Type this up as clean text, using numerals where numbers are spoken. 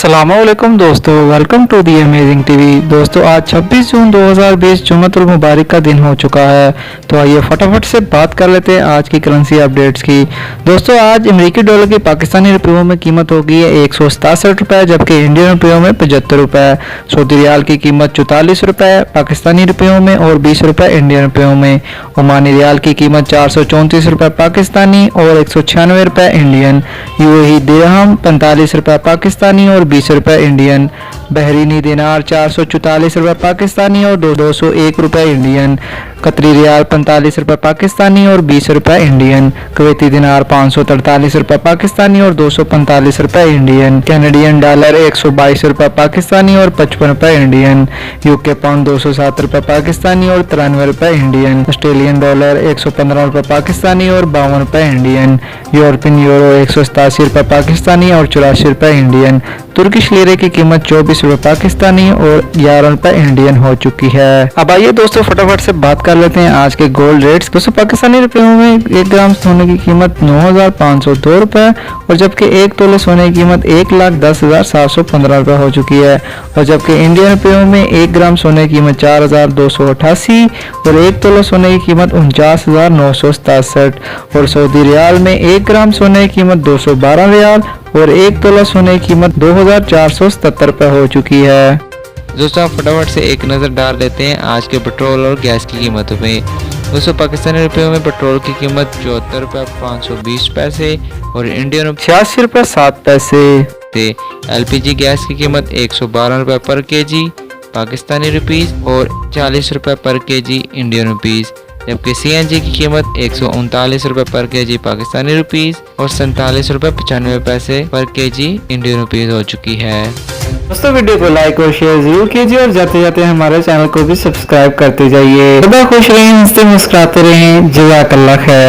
अस्सलामुअलैकुम दोस्तों, welcome to the amazing TV. दोस्तों आज 26 जून 2020 जुम्मतुल मुबारक का दिन हो चुका है। तो आइए फटाफट से बात कर लेते हैं आज की करेंसी अपडेट्स की। दोस्तों आज अमेरिकी डॉलर की पाकिस्तानी रुपयों में कीमत होगी है 167 रुपये, जबकि इंडियन रुपयों में 75 रुपये। सऊदी रियाल की कीमत 44 रुपये पाकिस्तानी रुपयों में और 20 रुपये इंडियन रुपयों में। ओमानी रियाल की कीमत 434 रुपये पाकिस्तानी और 196 रुपये इंडियन। यूएई दिरहम 45 रुपये पाकिस्तानी और 20 रुपये इंडियन। बहरीनी दिनार 444 रुपये पाकिस्तानी और 201 रुपये इंडियन। कतरी रियाल 45 रुपये पाकिस्तानी और 20 रुपये इंडियन। कुवैती दिनार 543 रुपये पाकिस्तानी और 245 रुपये इंडियन। कैनेडियन डॉलर 122 रुपये पाकिस्तानी और 55 रुपये इंडियन। यूके पाउंड 207 रुपये पाकिस्तानी और 93 रुपये इंडियन। ऑस्ट्रेलियन डॉलर 115 रुपये पाकिस्तानी और 52 रुपये इंडियन। यूरोपियन यूरो 187 रुपये पाकिस्तानी और 84 रुपये इंडियन। तुर्किश लीरे की कीमत 24 रुपये पाकिस्तानी और 11 रुपये इंडियन हो चुकी है। अब आइए दोस्तों फटाफट से बात कर लेते हैं आज के गोल्ड रेट्स। दोस्तों पाकिस्तानी रुपयों में 1 ग्राम सोने की कीमत 9,502 रुपये और जबकि 1 तोले सोने की कीमत 1,10,715 रुपये हो चुकी है। और जबकि इंडियन रुपयों में 1 ग्राम सोने की कीमत 4,288 और 1 तोले सोने की कीमत 49,967। और सऊदी रियाल में 1 ग्राम सोने की कीमत 212 रियाल और 1 तोला सोने की कीमत 2,477 रुपये हो चुकी है। दोस्तों आप फटाफट से एक नज़र डाल लेते हैं आज के पेट्रोल और गैस की कीमतों में। दोस्तों पाकिस्तानी रुपयों में पेट्रोल की कीमत 74 रुपये 520 पैसे और इंडियन 86 रुपये 7 पैसे। एलपीजी गैस की कीमत 112 रुपये पर केजी पाकिस्तानी रुपीज़ और 40 रुपये पर केजी इंडियन रुपीज़। जबकि सीएनजी की कीमत 139 रुपये पर केजी पाकिस्तानी रुपीज़ और 47 रुपये 95 पैसे पर केजी इंडियन रुपीज़ हो चुकी है। दोस्तों वीडियो को लाइक और शेयर जरूर कीजिए और जाते जाते हमारे चैनल को भी सब्सक्राइब करते जाइए। खुदा खुश रहें, हंसते मुस्कुराते रहें। जज़ाकल्लाह खैर।